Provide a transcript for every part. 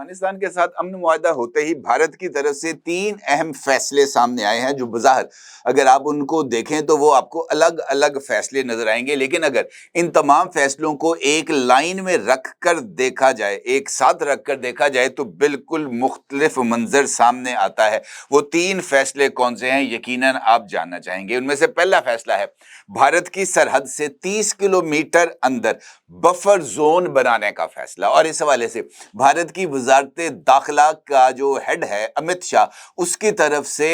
अफगानिस्तान के साथ अमन मुआहदा होते ही भारत की तरफ से 3 अहम फैसले सामने आए हैं, जो बज़ाहिर अगर आप उनको देखें तो वो आपको अलग अलग फैसले नजर आएंगे। लेकिन अगर इन तमाम फैसलों को एक लाइन में रख कर देखा जाए, एक साथ रख कर देखा जाए, तो बिल्कुल मुख्तलिफ मंजर सामने आता है। वो 3 फैसले कौन से हैं, यकीनन आप जानना चाहेंगे। उनमें से पहला फैसला है भारत की सरहद से 30 किलोमीटर अंदर बफर जोन बनाने का फैसला। और इस हवाले से भारत की वजारत दाखिला का जो हेड है अमित शाह, उसकी तरफ से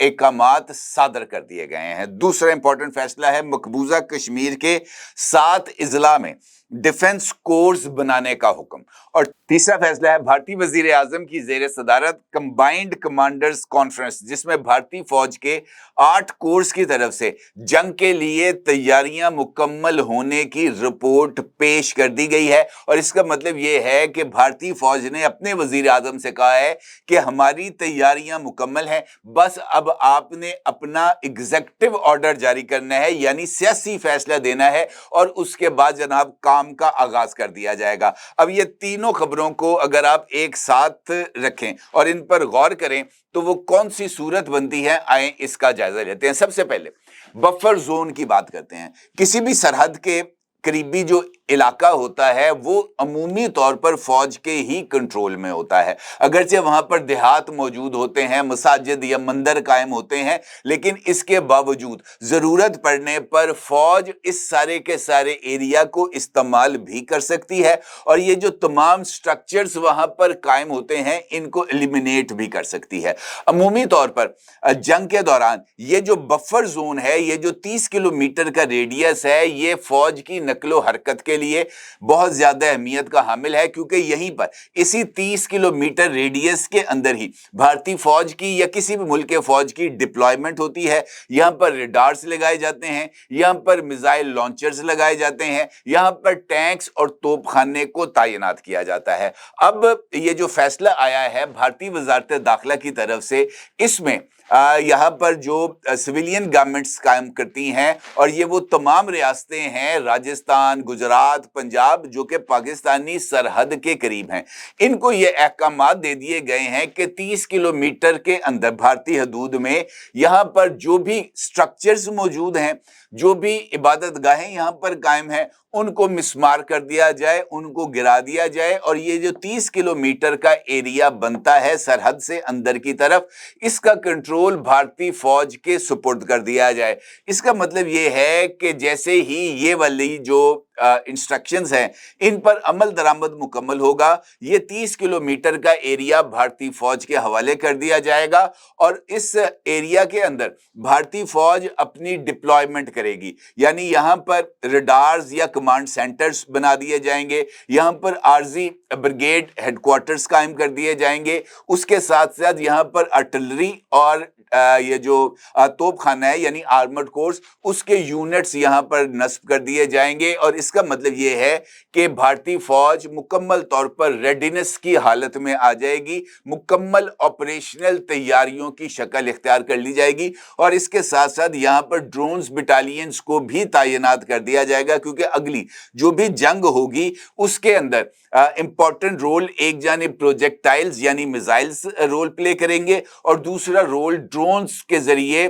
एकामात सादर कर दिए गए हैं। दूसरा इंपॉर्टेंट फैसला है मकबूजा कश्मीर के 7 इजला में डिफेंस कोर्स बनाने का हुक्म। और तीसरा फैसला है भारतीय वजीर आजम की जेर सदारत कंबाइंड कमांडर्स कॉन्फ्रेंस, जिसमें भारतीय फौज के 8 कोर्स की तरफ से जंग के लिए तैयारियां मुकम्मल होने की रिपोर्ट पेश कर दी गई है। और इसका मतलब यह है कि भारतीय फौज ने अपने वजीर आजम से कहा है कि हमारी तैयारियां मुकम्मल हैं, बस अब आपने अपना एग्जीक्यूटिव ऑर्डर जारी करना है, यानी सियासी फैसला देना है, और उसके बाद जनाब काम का आगाज कर दिया जाएगा। अब ये तीनों खबरों को अगर आप एक साथ रखें और इन पर गौर करें तो वो कौन सी सूरत बनती है, आए इसका जायजा लेते हैं। सबसे पहले बफर जोन की बात करते हैं। किसी भी सरहद के करीबी जो इलाका होता है वो अमूमी तौर पर फौज के ही कंट्रोल में होता है। अगरचे वहां पर देहात मौजूद होते हैं, मसाजिद या मंदिर कायम होते हैं, लेकिन इसके बावजूद जरूरत पड़ने पर फौज इस सारे के सारे एरिया को इस्तेमाल भी कर सकती है, और ये जो तमाम स्ट्रक्चर्स वहां पर कायम होते हैं इनको एलिमिनेट भी कर सकती है। अमूमी तौर पर जंग के दौरान ये जो बफर जोन है, ये जो 30 किलोमीटर का रेडियस है, ये फौज की नकलो हरकत के लिए बहुत ज्यादा अहमियत का हामिल है, क्योंकि यहीं पर इसी 30 किलोमीटर रेडियस के अंदर ही भारतीय फौज की या किसी भी मुल्क के फौज की डिप्लॉयमेंट होती है। यहां पर रेडार्स लगाए जाते हैं, यहां पर मिसाइल लॉन्चर्स लगाए जाते हैं, यहां पर टैंक्स और तोपखाने को तैनात किया जाता है। अब ये जो फैसला आया है भारतीय वजारत दाखिला की तरफ से, इसमें यहाँ पर जो सिविलियन गवर्नमेंट्स कायम करती हैं, और ये वो तमाम रियासतें हैं राजस्थान, गुजरात, पंजाब, जो कि पाकिस्तानी सरहद के करीब हैं, इनको ये अहकामात दे दिए गए हैं कि 30 किलोमीटर के अंदर भारतीय हदूद में यहाँ पर जो भी स्ट्रक्चर्स मौजूद हैं, जो भी इबादत गाहें यहाँ पर कायम हैं, उनको मिसमार कर दिया जाए, उनको गिरा दिया जाए, और ये जो 30 किलोमीटर का एरिया बनता है सरहद से अंदर की तरफ, इसका कंट्रोल भारतीय फौज के सुपुर्द कर दिया जाए। इसका मतलब ये है कि जैसे ही ये वाली जो इंस्ट्रक्शंस हैं इन पर अमल दरामद मुकम्मल होगा, ये 30 किलोमीटर का एरिया भारतीय फौज के हवाले कर दिया जाएगा, और इस एरिया के अंदर भारतीय फौज अपनी डिप्लॉयमेंट करेगी। यानी यहां पर रडार्स या कमांड सेंटर्स बना दिए जाएंगे, यहां पर आरजी ब्रिगेड हेडक्वार्टर्स कायम कर दिए जाएंगे, उसके साथ साथ यहां पर आर्टिलरी और ये जो तोपखाना है यानी आर्मर्ड कोर्स, उसके यूनिट्स यहां पर नस्ब कर दिए जाएंगे। और इसका मतलब ये है कि भारतीय फौज मुकम्मल तौर पर रेडीनेस की हालत में आ जाएगी, मुकम्मल ऑपरेशनल तैयारियों की शक्ल इख्तियार कर ली जाएगी, और इसके साथ साथ यहां पर ड्रोन्स बटालियंस को भी तैनात कर दिया जाएगा, क्योंकि अगली जो भी जंग होगी उसके अंदर इंपॉर्टेंट रोल एक जानिब प्रोजेक्टाइल्स यानी मिसाइल्स रोल प्ले करेंगे, और दूसरा रोल ड्रोन्स के जरिए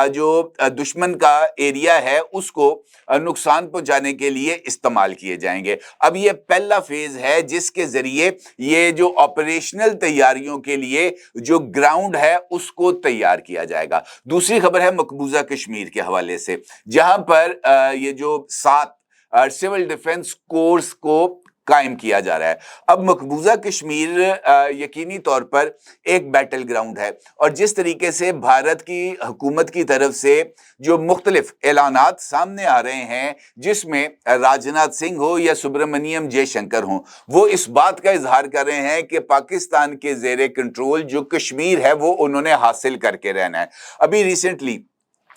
जो दुश्मन का एरिया है उसको नुकसान पहुंचाने के लिए इस्तेमाल किए जाएंगे। अब ये पहला फेज है जिसके जरिए ये जो ऑपरेशनल तैयारियों के लिए जो ग्राउंड है उसको तैयार किया जाएगा। दूसरी खबर है मकबूजा कश्मीर के हवाले से, जहां पर ये जो 7 सिविल डिफेंस कोर्स को कायम किया जा रहा है। अब मकबूजा कश्मीर यकीनी तौर पर एक बैटल ग्राउंड है, और जिस तरीके से भारत की हुकूमत की तरफ से जो मुख्तलिफ ऐलानात सामने आ रहे हैं, जिसमें राजनाथ सिंह हो या सुब्रमण्यम जयशंकर हो, वो इस बात का इजहार कर रहे हैं कि पाकिस्तान के जेरे कंट्रोल जो कश्मीर है वो उन्होंने हासिल करके रहना है। अभी रिसेंटली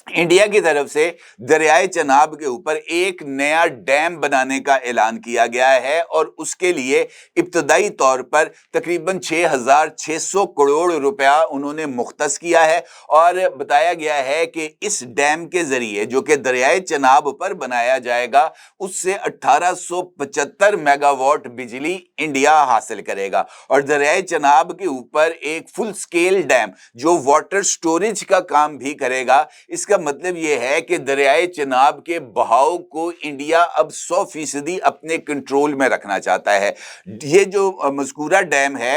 इंडिया की तरफ से दरियाए चनाब के ऊपर एक नया डैम बनाने का ऐलान किया गया है और उसके लिए इब्तदाई तौर पर तकरीबन 6,600 करोड़ रुपया उन्होंने मुख्तस किया है और बताया गया है कि इस डैम के जरिए जो कि दरियाए चनाब पर बनाया जाएगा उससे 1875 मेगावाट बिजली इंडिया हासिल करेगा और दरियाए चनाब के ऊपर एक फुल स्केल डैम जो वाटर स्टोरेज का काम भी करेगा। इसका मतलब यह है कि दरियाए चनाब के बहाव को इंडिया अब 100% अपने कंट्रोल में रखना चाहता है। ये जो मज़कूरा डैम है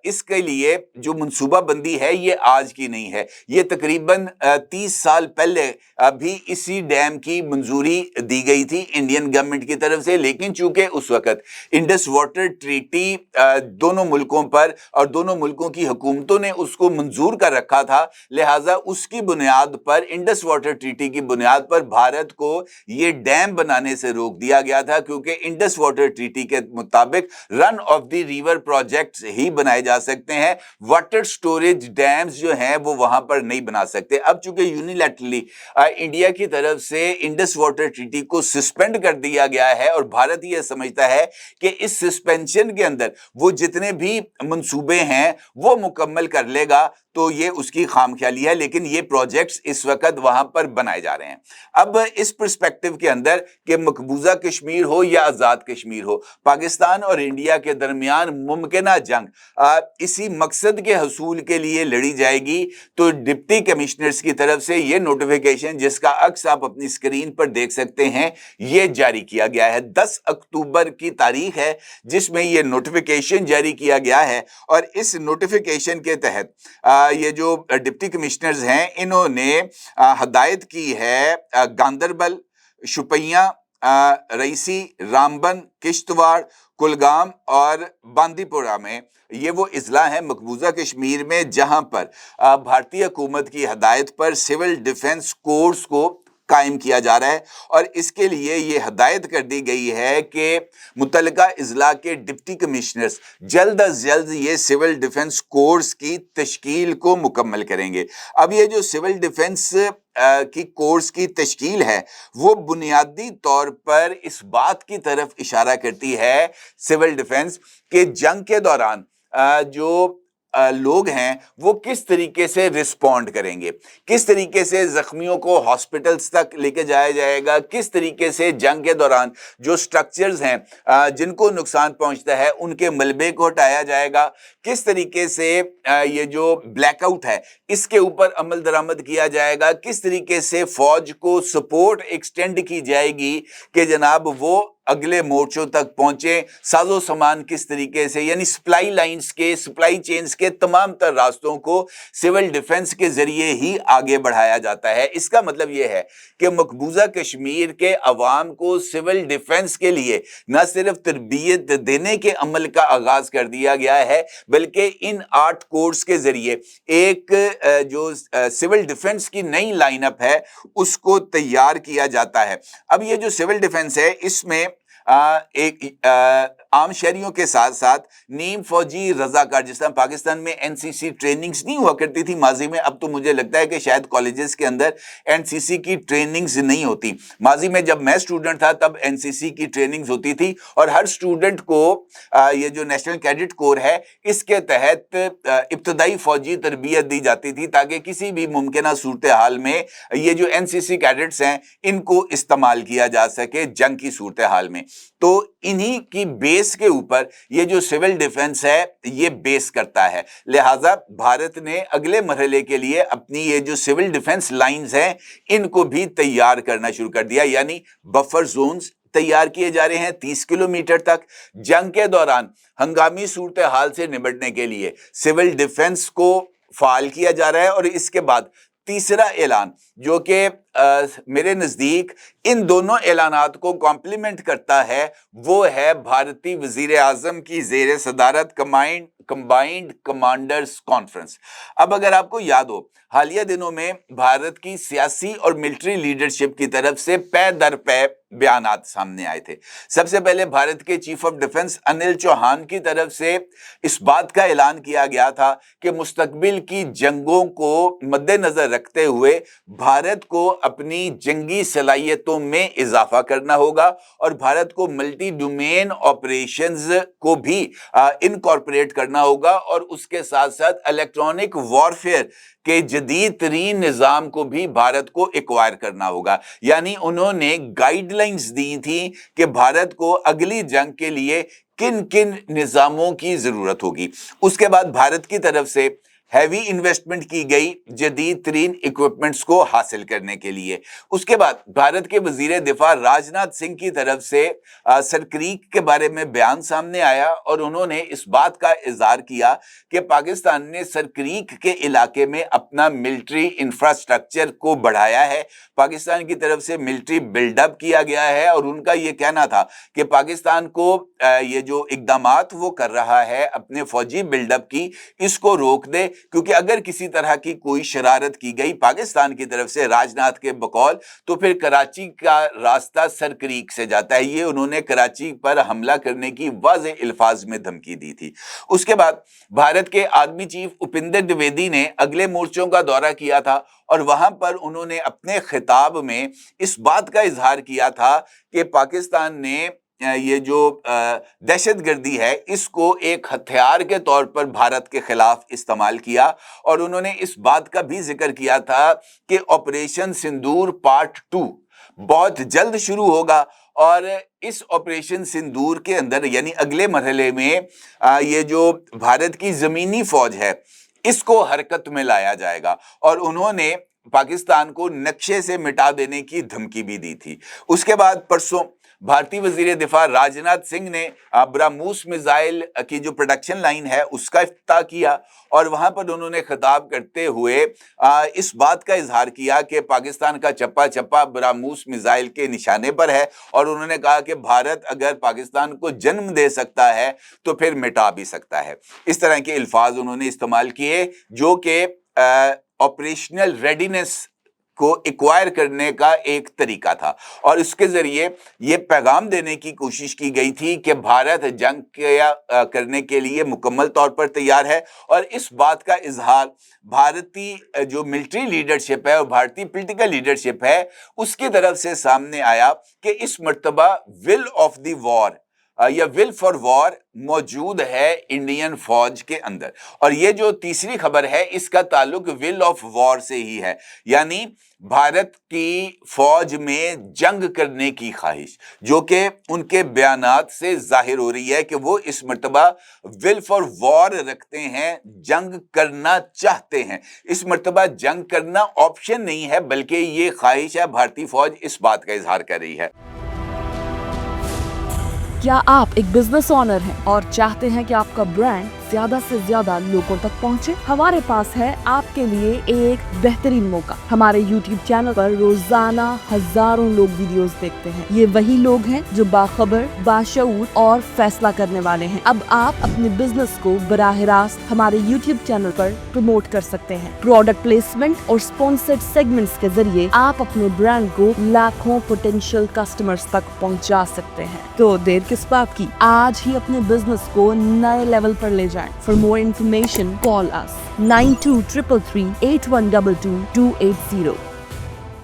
इसके लिए जो मनसूबाबंदी है ये आज की नहीं है, ये तकरीबन 30 साल पहले अभी इसी डैम की मंजूरी दी गई थी इंडियन गवर्नमेंट की तरफ से, लेकिन चूंकि उस वक्त इंडस वाटर ट्रीटी दोनों मुल्कों पर और दोनों मुल्कों की हुकूमतों ने उसको मंजूर कर रखा था, लिहाजा उसकी बुनियाद पर इंडस वाटर ट्रीटी की बुनियाद पर भारत को ये डैम बनाने से रोक दिया गया था, क्योंकि इंडस वाटर ट्रीटी के मुताबिक run of the river projects ही बनाए जा सकते हैं, वाटर स्टोरेज डैम्स जो हैं वो वहां पर नहीं बना सकते। अब चूंकि यूनिलैटरली इंडिया की तरफ से इंडस वाटर ट्रीटी को सस्पेंड कर दिया गया है और भारत यह समझता है कि इस सस्पेंशन के अंदर वो जितने भी मंसूबे हैं वो मुकम्मल कर लेगा, तो ये उसकी खामख्याली है, लेकिन ये प्रोजेक्ट्स इस वक्त वहां पर बनाए जा रहे हैं। अब इस पर्सपेक्टिव के अंदर कि मकबूजा कश्मीर हो या आज़ाद कश्मीर हो, पाकिस्तान और इंडिया के दरमियान मुमकिना जंग इसी मकसद के हसूल के लिए लड़ी जाएगी। तो डिप्टी कमिश्नर्स की तरफ से ये नोटिफिकेशन, जिसका अक्स आप अपनी स्क्रीन पर देख सकते हैं, ये जारी किया गया है। 10 अक्टूबर की तारीख है जिसमें ये नोटिफिकेशन जारी किया गया है और इस नोटिफिकेशन के तहत ये जो डिप्टी कमिश्नर्स हैं इन्होंने हदायत की है गांदरबल, शुपैया, रईसी, रामबन, किश्तवाड़, कुलगाम और बांदीपुरा में, ये वो इजला है मकबूजा कश्मीर में जहां पर भारतीय हुकूमत की हदायत पर सिविल डिफेंस कोर्स को कायम किया जा रहा है और इसके लिए ये हदायत कर दी गई है कि मुतल्लिका इजला के डिप्टी कमिश्नर्स जल्द अज जल्द ये सिविल डिफेंस कोर्स की तश्कील को मुकम्मल करेंगे। अब ये जो सिविल डिफेंस की कोर्स की तश्कील है वो बुनियादी तौर पर इस बात की तरफ इशारा करती है सिविल डिफेंस के जंग के दौरान जो लोग हैं वो किस तरीके से रिस्पॉन्ड करेंगे, किस तरीके से जख्मियों को हॉस्पिटल्स तक लेके जाया जाएगा, किस तरीके से जंग के दौरान जो स्ट्रक्चर्स हैं जिनको नुकसान पहुंचता है उनके मलबे को हटाया जाएगा, किस तरीके से ये जो ब्लैकआउट है इसके ऊपर अमल दरामद किया जाएगा, किस तरीके से फौज को सपोर्ट एक्सटेंड की जाएगी कि जनाब वो अगले मोर्चों तक पहुंचे, साजो सामान किस तरीके से, यानी सप्लाई लाइंस के, सप्लाई चेन्स के तमाम तर रास्तों को सिविल डिफेंस के जरिए ही आगे बढ़ाया जाता है। इसका मतलब यह है कि मकबूजा कश्मीर के अवाम को सिविल डिफेंस के लिए न सिर्फ तरबियत देने के अमल का आगाज कर दिया गया है, बल्कि इन 8 कोर्स के जरिए एक जो सिविल डिफेंस की नई लाइनअप है उसको तैयार किया जाता है। अब ये जो सिविल डिफेंस है इसमें एक आम शहरियों के साथ साथ नीम फौजी रजाकार, जिस तरह पाकिस्तान में एनसीसी ट्रेनिंग्स नहीं हुआ करती थी माजी में, अब तो मुझे लगता है कि शायद कॉलेजेस के अंदर एनसीसी की ट्रेनिंग्स नहीं होती। माजी में जब मैं स्टूडेंट था तब एनसीसी की ट्रेनिंग्स होती थी और हर स्टूडेंट को ये जो नेशनल कैडेट कोर है इसके तहत इब्तदाई फौजी तरबियत दी जाती थी ताकि किसी भी मुमकिना सूरत हाल में ये जो एनसीसी कैडेट्स हैं इनको इस्तेमाल किया जा सके जंग की सूरत हाल में। तो इन्हीं की बेस के ऊपर ये जो सिविल डिफेंस है ये बेस करता है, लिहाजा भारत ने अगले मरहले के लिए अपनी ये जो सिविल डिफेंस लाइंस हैं इनको भी तैयार करना शुरू कर दिया, यानी बफर जोन्स तैयार किए जा रहे हैं 30 किलोमीटर तक। जंग के दौरान हंगामी सूरत हाल से निपटने के लिए सिविल डिफेंस को फाल किया जा रहा है और इसके बाद तीसरा ऐलान जो कि मेरे नजदीक इन दोनों ऐलानात को कॉम्प्लीमेंट करता है वो है भारतीय वजीर आजम की जेर सदारत कंबाइंड कमांडर्स कॉन्फ्रेंस। अब अगर आपको याद हो हालिया दिनों में भारत की सियासी और मिलिट्री लीडरशिप की तरफ से पै दर पै बयानात सामने आए थे। सबसे पहले भारत के chief of defence Anil Chauhan की तरफ से इस बात का ऐलान किया गया था कि मुस्तकबिल की जंगों को मद्देनजर रखते हुए भारत को अपनी जंगी सलाहियतों में इजाफा करना होगा और भारत को मल्टी डोमेन ऑपरेशंस को भी इनकॉर्पोरेट करना होगा और उसके साथ साथ इलेक्ट्रॉनिक वॉरफेयर के जदीद तरीन निज़ाम को भी भारत को एक्वायर करना होगा। यानी उन्होंने गाइडलाइंस दी थी कि भारत को अगली जंग के लिए किन किन निज़ामों की ज़रूरत होगी। उसके बाद भारत की तरफ से हैवी इन्वेस्टमेंट की गई जदीद तरीन इक्विपमेंट्स को हासिल करने के लिए। उसके बाद भारत के वजीर दिफा राजनाथ सिंह की तरफ से सरक्रीक के बारे में बयान सामने आया और उन्होंने इस बात का इजहार किया कि पाकिस्तान ने सरक्रीक के इलाके में अपना मिलिट्री इंफ्रास्ट्रक्चर को बढ़ाया है, पाकिस्तान की तरफ से मिलिट्री बिल्डअप किया गया है और उनका ये कहना था कि पाकिस्तान को ये जो इकदामात वो कर रहा है अपने फौजी बिल्डअप की, इसको रोक दे, क्योंकि अगर किसी तरह की कोई शरारत की गई पाकिस्तान की तरफ से राजनाथ के बकौल तो फिर कराची का रास्ता सरक्रीक से जाता है। ये उन्होंने कराची पर हमला करने की वाज़ेह अल्फाज में धमकी दी थी। उसके बाद भारत के आर्मी चीफ उपिंदर द्विवेदी ने अगले मोर्चों का दौरा किया था और वहां पर उन्होंने अपने खिताब में इस बात का इजहार किया था कि पाकिस्तान ने ये जो दहशतगर्दी है इसको एक हथियार के तौर पर भारत के खिलाफ इस्तेमाल किया और उन्होंने इस बात का भी जिक्र किया था कि ऑपरेशन सिंदूर पार्ट 2 बहुत जल्द शुरू होगा और इस ऑपरेशन सिंदूर के अंदर यानी अगले मरहले में ये जो भारत की जमीनी फौज है इसको हरकत में लाया जाएगा और उन्होंने पाकिस्तान को नक्शे से मिटा देने की धमकी भी दी थी। उसके बाद परसों भारतीय वजीर दिफा राजनाथ सिंह ने ब्रह्मोस मिसाइल की जो प्रोडक्शन लाइन है उसका इफ्तिताह किया और वहां पर उन्होंने खिताब करते हुए इस बात का इजहार किया कि पाकिस्तान का चप्पा चप्पा ब्रह्मोस मिसाइल के निशाने पर है और उन्होंने कहा कि भारत अगर पाकिस्तान को जन्म दे सकता है तो फिर मिटा भी सकता है। इस तरह के अल्फाज उन्होंने इस्तेमाल किए जो कि ऑपरेशनल रेडीनेस को एक्वायर करने का एक तरीका था और इसके जरिए ये पैगाम देने की कोशिश की गई थी कि भारत जंग करने के लिए मुकम्मल तौर पर तैयार है और इस बात का इजहार भारतीय जो मिलिट्री लीडरशिप है और भारतीय पॉलिटिकल लीडरशिप है उसकी तरफ से सामने आया कि इस मर्तबा विल ऑफ द वॉर या विल फॉर वॉर मौजूद है इंडियन फौज के अंदर। और ये जो तीसरी खबर है इसका ताल्लुक विल ऑफ वॉर से ही है, यानी भारत की फौज में जंग करने की ख्वाहिश जो कि उनके बयानात से जाहिर हो रही है कि वो इस मर्तबा विल फॉर वॉर रखते हैं, जंग करना चाहते हैं। इस मर्तबा जंग करना ऑप्शन नहीं है बल्कि ये ख्वाहिश है, भारतीय फौज इस बात का इजहार कर रही है। क्या आप एक बिजनेस ओनर हैं और चाहते हैं कि आपका ब्रांड ज्यादा से ज्यादा लोगों तक पहुंचे? हमारे पास है आपके लिए एक बेहतरीन मौका। हमारे YouTube चैनल पर रोजाना हजारों लोग वीडियोस देखते हैं। ये वही लोग हैं जो बाखबर, बाशऊर और फैसला करने वाले हैं। अब आप अपने बिजनेस को बराह रास्त हमारे YouTube चैनल पर प्रमोट कर सकते हैं। प्रोडक्ट प्लेसमेंट और स्पॉन्सर्ड सेगमेंट्स के जरिए आप अपने ब्रांड को लाखों पोटेंशियल कस्टमर्स तक पहुंचा सकते हैं। तो देर किस बात की, आज ही अपने बिजनेस को नए लेवल पर ले जाएं। For more information, call us 9233 8122 280.